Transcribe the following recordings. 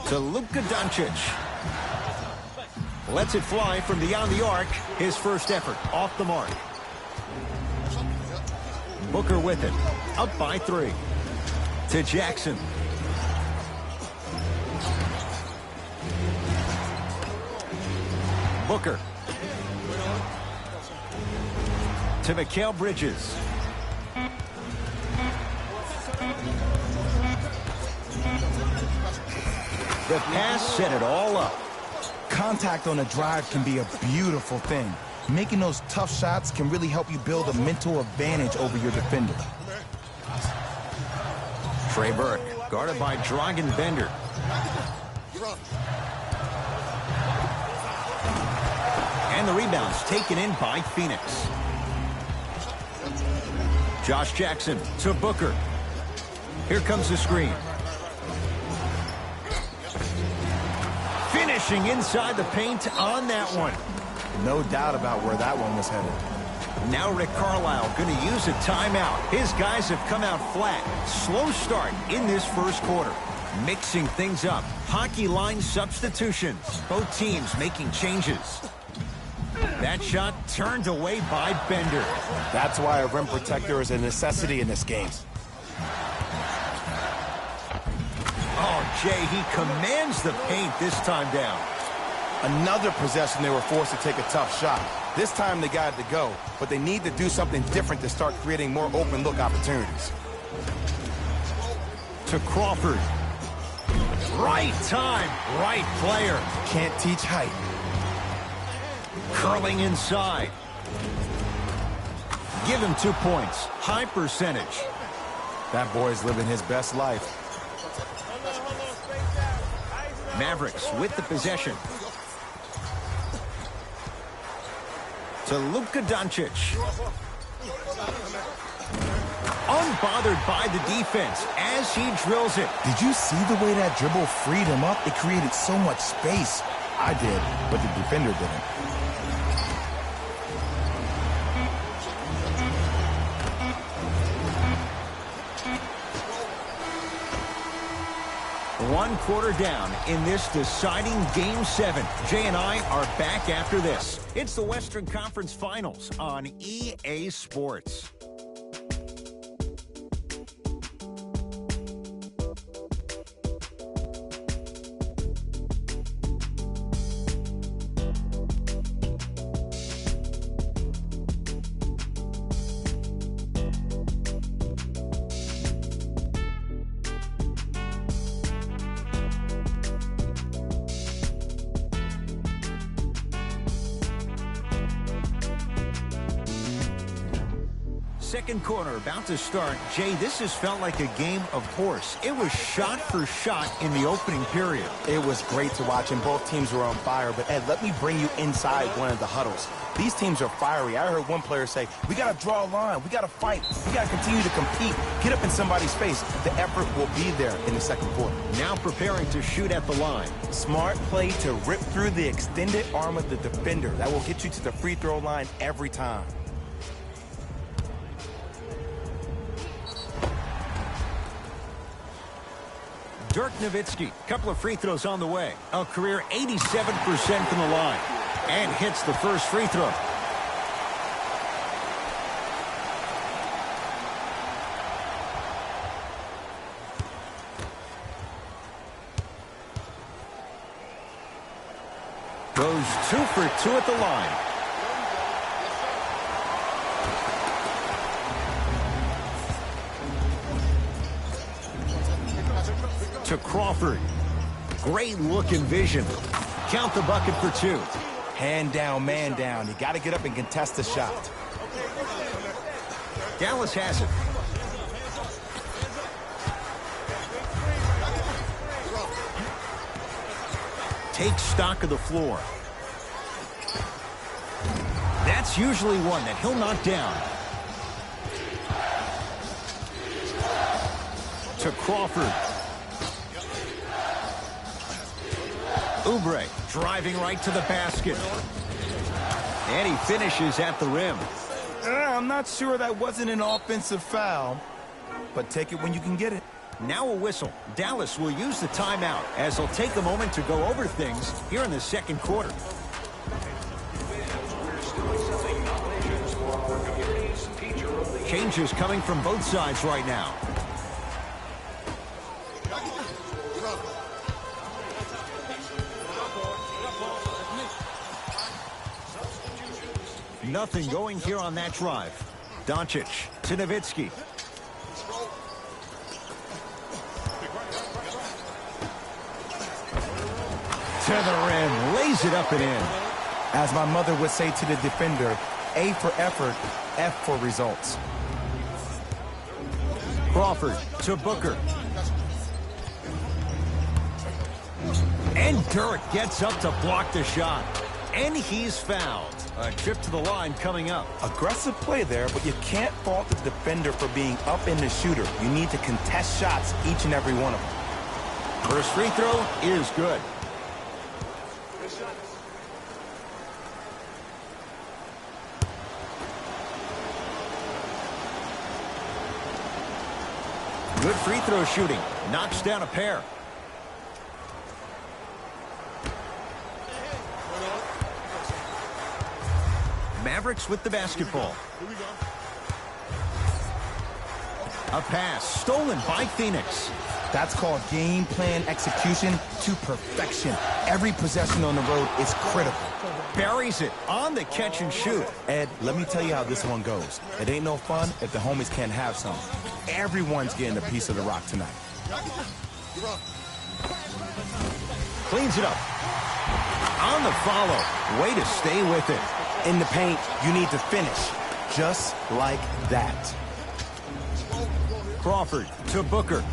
To Luka Doncic. Lets it fly from beyond the arc. His first effort off the mark. Booker with it. Up by 3. To Jackson. Booker. To Mikal Bridges. The pass set it all up. Contact on a drive can be a beautiful thing. Making those tough shots can really help you build a mental advantage over your defender. Trey Burke, guarded by Dragan Bender. And the rebound's taken in by Phoenix. Josh Jackson to Booker. Here comes the screen. Finishing inside the paint on that one. No doubt about where that one was headed. Now Rick Carlisle going to use a timeout. His guys have come out flat. Slow start in this first quarter. Mixing things up. Hockey line substitutions. Both teams making changes. That shot turned away by Bender. That's why a rim protector is a necessity in this game. Oh, Jay, he commands the paint this time down. Another possession they were forced to take a tough shot. This time they got it to go, but they need to do something different to start creating more open look opportunities. To Crawford. Right time, right player. Can't teach height. Curling inside. Give him 2 points. High percentage. That boy's living his best life. Mavericks with the possession. To Luka Doncic. Unbothered by the defense as he drills it. Did you see the way that dribble freed him up? It created so much space. I did, but the defender didn't. One quarter down in this deciding Game 7. Jay and I are back after this. It's the Western Conference Finals on EA Sports. Second quarter about to start. Jay, this has felt like a game of horse. It was shot for shot in the opening period. It was great to watch, and both teams were on fire. But, Ed, let me bring you inside one of the huddles. These teams are fiery. I heard one player say, we got to draw a line. We got to fight. We got to continue to compete. Get up in somebody's face. The effort will be there in the second quarter. Now preparing to shoot at the line. Smart play to rip through the extended arm of the defender. That will get you to the free throw line every time. Dirk Nowitzki, couple of free throws on the way. A career 87% from the line. And hits the first free throw. Goes 2 for 2 at the line. To Crawford. Great look and vision. Count the bucket for 2. Hand down, man down. You got to get up and contest the shot. Dallas has it. Take stock of the floor. That's usually one that he'll knock down. To Crawford. Oubre driving right to the basket. And he finishes at the rim. I'm not sure that wasn't an offensive foul, but take it when you can get it. Now a whistle. Dallas will use the timeout as they'll take a moment to go over things here in the second quarter. Changes coming from both sides right now. Nothing going here on that drive. Doncic to Nowitzki. To the rim, lays it up and in. As my mother would say to the defender, A for effort, F for results. Crawford to Booker. And Dirk gets up to block the shot. And he's fouled. A trip to the line coming up. Aggressive play there, but you can't fault the defender for being up in the shooter. You need to contest shots, each and every one of them. First free throw is good. Good free throw shooting. Knocks down a pair. Mavericks with the basketball. A pass stolen by Phoenix. That's called game plan execution to perfection. Every possession on the road is critical. Buries it on the catch and shoot. Ed, let me tell you how this one goes. It ain't no fun if the homies can't have some. Everyone's getting a piece of the rock tonight. Cleans it up. On the follow. Way to stay with it. In the paint, you need to finish. Just like that. Crawford to Booker.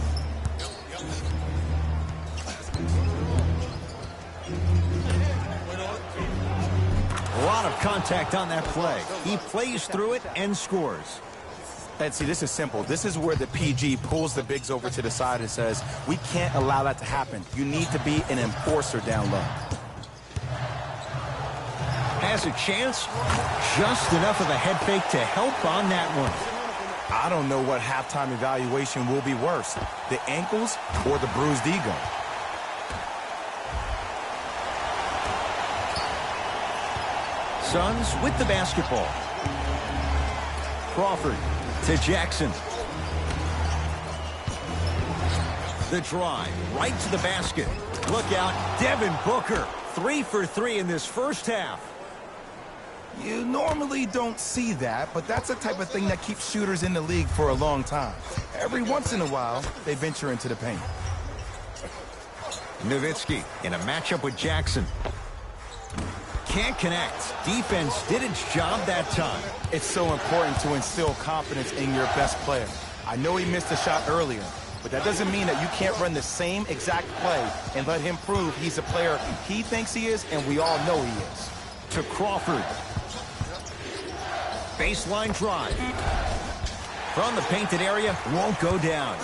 A lot of contact on that play. He plays through it and scores. Ed, see, this is simple. This is where the PG pulls the bigs over to the side and says, we can't allow that to happen. You need to be an enforcer down low. Has a chance. Just enough of a head fake to help on that one. I don't know what halftime evaluation will be worse, the ankles or the bruised ego. Suns with the basketball. Crawford to Jackson. The drive right to the basket. Look out, Devin Booker. 3 for 3 in this first half. You normally don't see that, but that's the type of thing that keeps shooters in the league for a long time. Every once in a while, they venture into the paint. Nowitzki in a matchup with Jackson. Can't connect. Defense did its job that time. It's so important to instill confidence in your best player. I know he missed a shot earlier, but that doesn't mean that you can't run the same exact play and let him prove he's a player he thinks he is and we all know he is. To Crawford. Baseline drive. From the painted area, won't go down.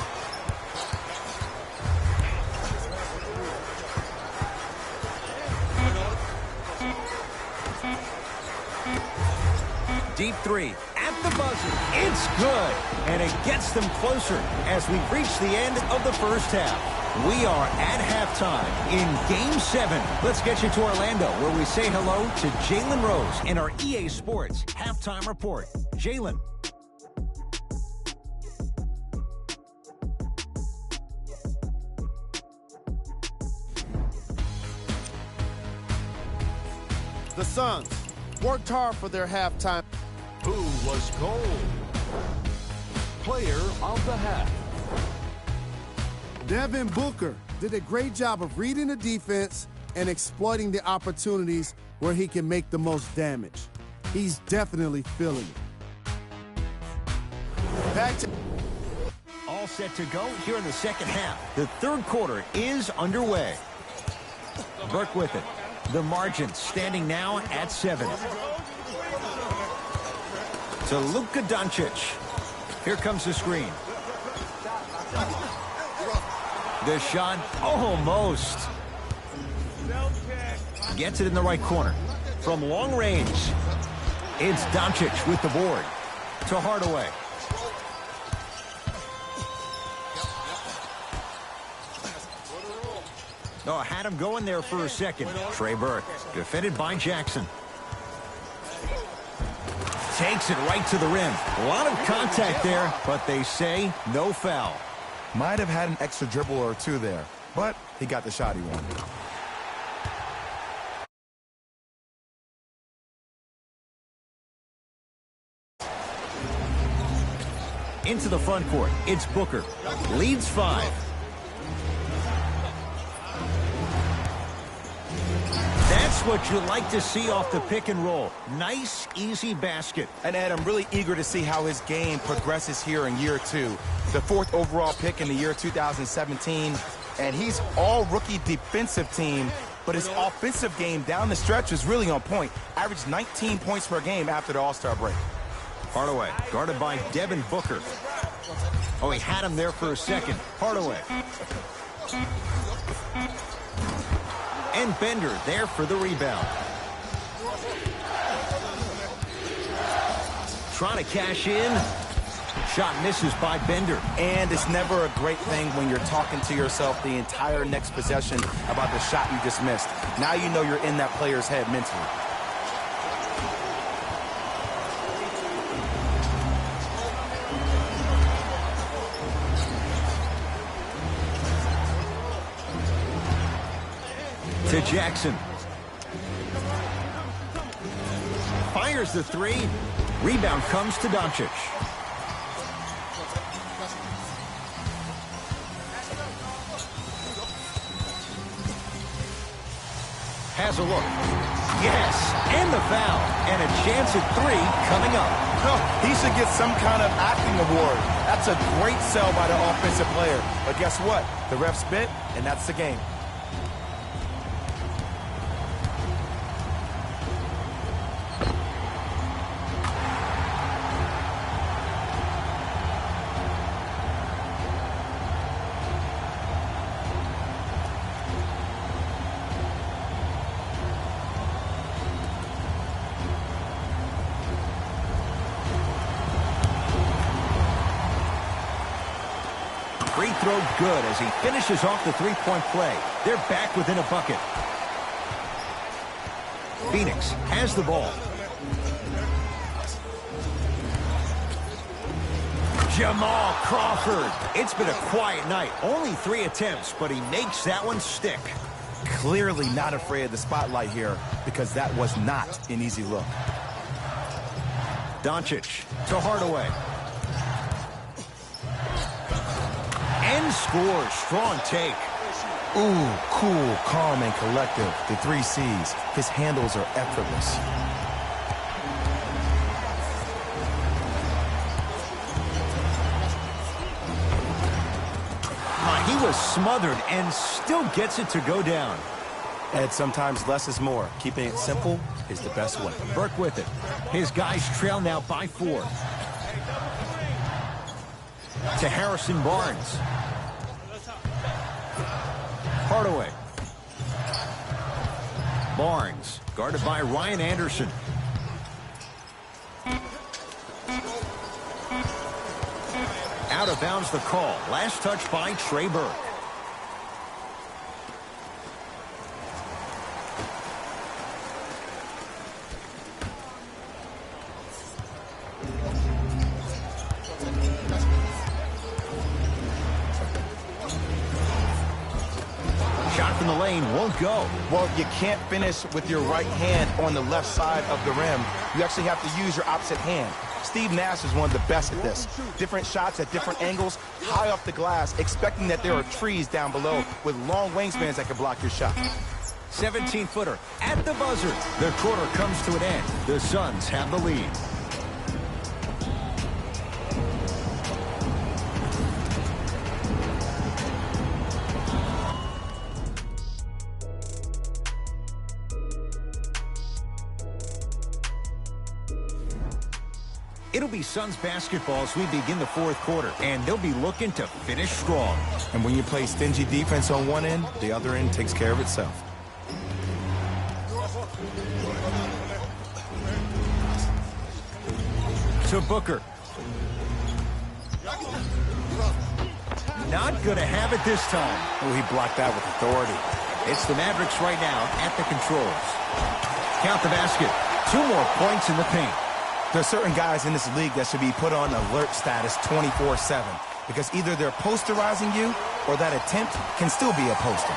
Deep three at the buzzer. It's good. And it gets them closer as we reach the end of the first half. We are at halftime in Game 7. Let's get you to Orlando, where we say hello to Jalen Rose in our EA Sports Halftime Report. Jalen. The Suns worked hard for their halftime. Who was gold? Player of the half. Devin Booker did a great job of reading the defense and exploiting the opportunities where he can make the most damage. He's definitely feeling it. Back to All set to go here in the second half. The third quarter is underway. Burke with it. The margin standing now at 7. To Luka Doncic. Here comes the screen. The shot, almost. Gets it in the right corner. From long range, it's Doncic with the board. To Hardaway. Oh, had him going there for a second. Trey Burke, defended by Jackson. Takes it right to the rim. A lot of contact there, but they say no foul. Might have had an extra dribble or two there, but he got the shot he wanted. Into the front court, it's Booker. Leads 5. That's what you like to see off the pick and roll. Nice, easy basket. And Ed, I'm really eager to see how his game progresses here in year 2. The 4th overall pick in the year 2017. And he's all rookie defensive team, but his offensive game down the stretch is really on point. Averaged 19 points per game after the All-Star break. Hardaway, guarded by Devin Booker. Oh, he had him there for a second. Hardaway. And Bender there for the rebound. Trying to cash in. Shot misses by Bender. And it's never a great thing when you're talking to yourself the entire next possession about the shot you just missed. Now you know you're in that player's head mentally. To Jackson. Fires the 3. Rebound comes to Doncic. Has a look. Yes, and the foul. And a chance at 3 coming up. Oh, he should get some kind of acting award. That's a great sell by the offensive player. But guess what? The ref spit, and that's the game. Free throw good as he finishes off the three-point play. They're back within a bucket. Phoenix has the ball. Jamal Crawford. It's been a quiet night. Only 3 attempts, but he makes that one stick. Clearly not afraid of the spotlight here because that was not an easy look. Doncic to Hardaway. And scores. Strong take. Ooh, cool, calm, and collective. The 3 C's. His handles are effortless. He was smothered and still gets it to go down. Ed, sometimes less is more. Keeping it simple is the best way. Burke with it. His guys trail now by 4. To Harrison Barnes. Hardaway. Barnes, guarded by Ryan Anderson. Out of bounds the call. Last touch by Trey Burke. Shot from the lane won't go. Well, you can't finish with your right hand on the left side of the rim. You actually have to use your opposite hand. Steve Nash is one of the best at this. Different shots at different angles, high off the glass, expecting that there are trees down below with long wingspans that can block your shot. 17-footer at the buzzer. The quarter comes to an end. The Suns have the lead. It'll be Suns basketball as we begin the 4th quarter, and they'll be looking to finish strong. And when you play stingy defense on one end, the other end takes care of itself. To Booker. Not going to have it this time. Oh, he blocked that with authority. It's the Mavericks right now at the controls. Count the basket. 2 more points in the paint. There are certain guys in this league that should be put on alert status 24/7 because either they're posterizing you or that attempt can still be a poster.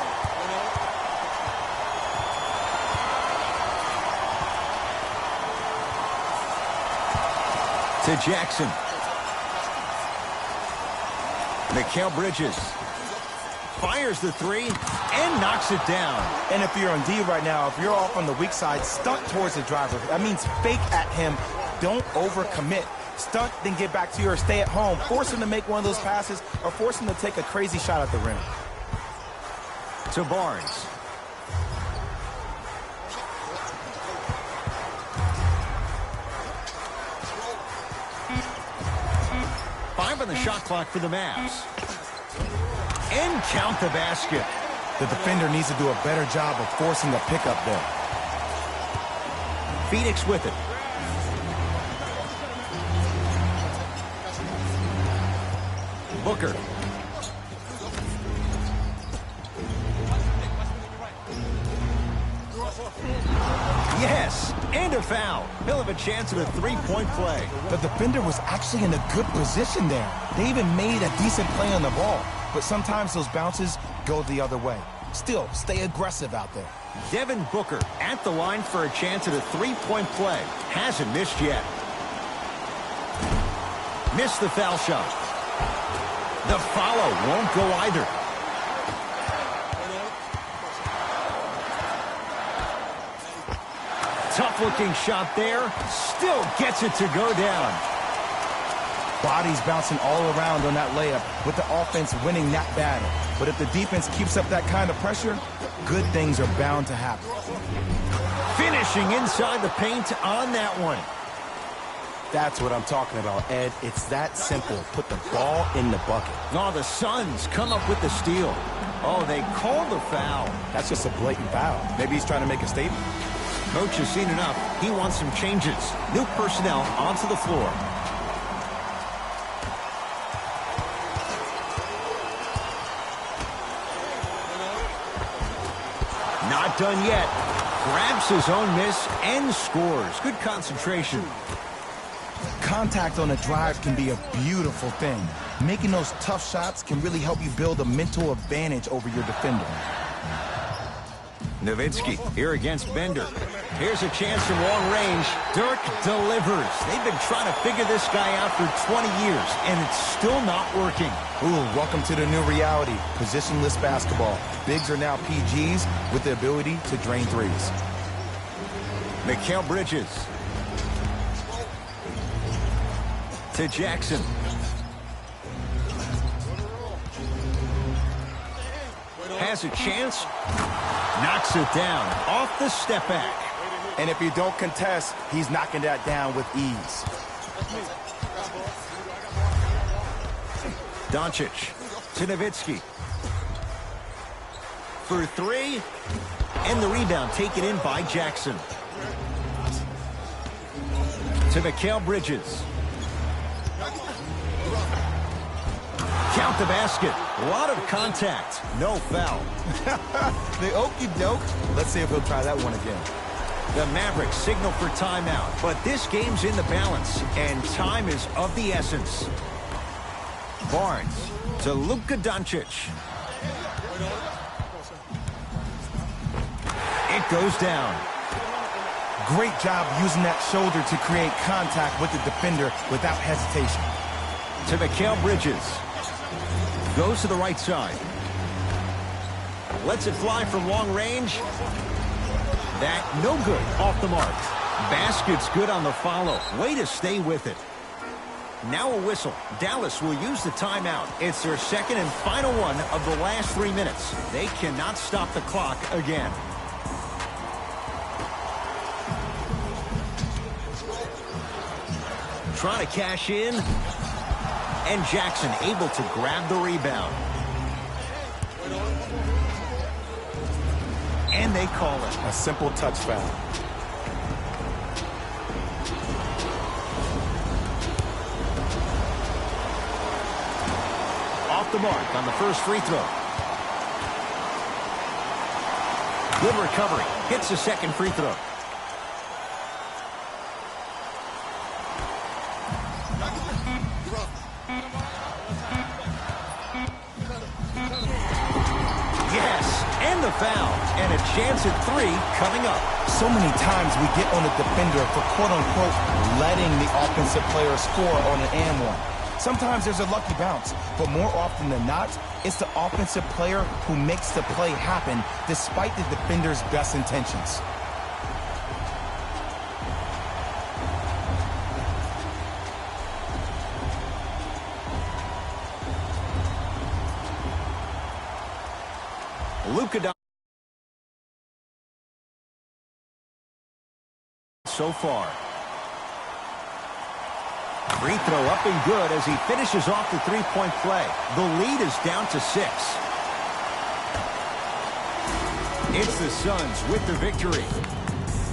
To Jackson. Mikal Bridges fires the 3 and knocks it down. And if you're on D right now, if you're off on the weak side, stunt towards the driver. That means fake at him. Don't overcommit. Stunt, then get back to you or stay at home. Force him to make one of those passes or force him to take a crazy shot at the rim. To Barnes. On the shot clock for the Mavs. And count the basket. The defender needs to do a better job of forcing a pickup there. Phoenix with it. Booker. Yes, and a foul. He'll have a chance at a 3-point play. The defender was actually in a good position there. They even made a decent play on the ball, but sometimes those bounces go the other way. Still, stay aggressive out there. Devin Booker at the line for a chance at a 3-point play. Hasn't missed yet. Missed the foul shot. The follow won't go either. Tough-looking shot there. Still gets it to go down. Bodies bouncing all around on that layup with the offense winning that battle. But if the defense keeps up that kind of pressure, good things are bound to happen. Finishing inside the paint on that one. That's what I'm talking about, Ed. It's that simple. Put the ball in the bucket. Oh, the Suns come up with the steal. Oh, they call the foul. That's just a blatant foul. Maybe he's trying to make a statement. Coach has seen enough. He wants some changes. New personnel onto the floor. Not done yet. Grabs his own miss and scores. Good concentration. Contact on a drive can be a beautiful thing. Making those tough shots can really help you build a mental advantage over your defender. Nowitzki here against Bender. Here's a chance from long range. Dirk delivers. They've been trying to figure this guy out for 20 years, and it's still not working. Ooh, welcome to the new reality. Positionless basketball. Bigs are now PGs with the ability to drain threes. Mikal Bridges. To Jackson. Has a chance. Knocks it down off the step back. And if you don't contest, he's knocking that down with ease. Doncic to Nowitzki. For 3. And the rebound taken in by Jackson. To Mikal Bridges. Count the basket. A lot of contact. No foul. The okey-doke. Let's see if he'll try that one again. The Mavericks signal for timeout, but this game's in the balance, and time is of the essence. Barnes to Luka Doncic. It goes down. Great job using that shoulder to create contact with the defender without hesitation. To Mikal Bridges. Goes to the right side. Lets it fly from long range. That no good off the mark. Basket's good on the follow. Way to stay with it. Now a whistle. Dallas will use the timeout. It's their second and final one of the last 3 minutes. They cannot stop the clock again. Trying to cash in. And Jackson able to grab the rebound. And they call it. A simple touch foul. Off the mark on the first free throw. Good recovery. Hits the second free throw. Yes, and the foul. And a chance at 3 coming up. So many times we get on the defender for quote-unquote letting the offensive player score on an and one. Sometimes there's a lucky bounce, but more often than not, it's the offensive player who makes the play happen despite the defender's best intentions. Luka so far. Free throw up and good as he finishes off the three-point play. The lead is down to 6. It's the Suns with the victory.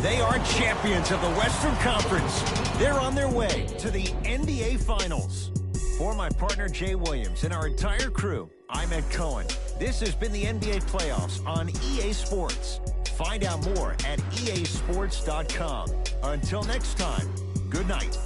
They are champions of the Western Conference. They're on their way to the NBA Finals. For my partner Jay Williams and our entire crew, I'm Ed Cohen. This has been the NBA Playoffs on EA Sports. Find out more at easports.com. Until next time, good night.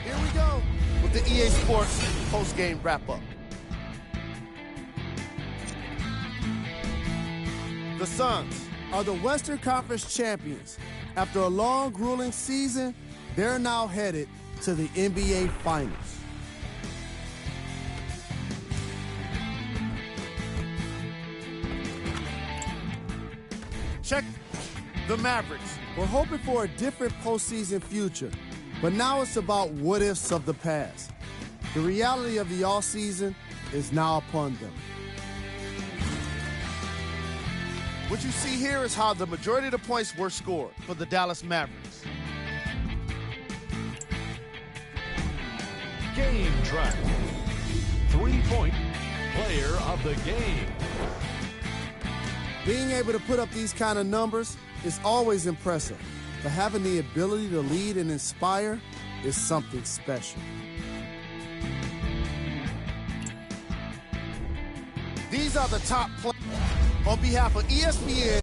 Here we go with the EA Sports post-game wrap-up. The Suns are the Western Conference champions. After a long, grueling season, they're now headed to the NBA Finals. Check the Mavericks. We're hoping for a different postseason future, but now it's about what-ifs of the past. The reality of the offseason is now upon them. What you see here is how the majority of the points were scored for the Dallas Mavericks. Game track. 3-point player of the game. Being able to put up these kind of numbers is always impressive, but having the ability to lead and inspire is something special. These are the top players. On behalf of ESPN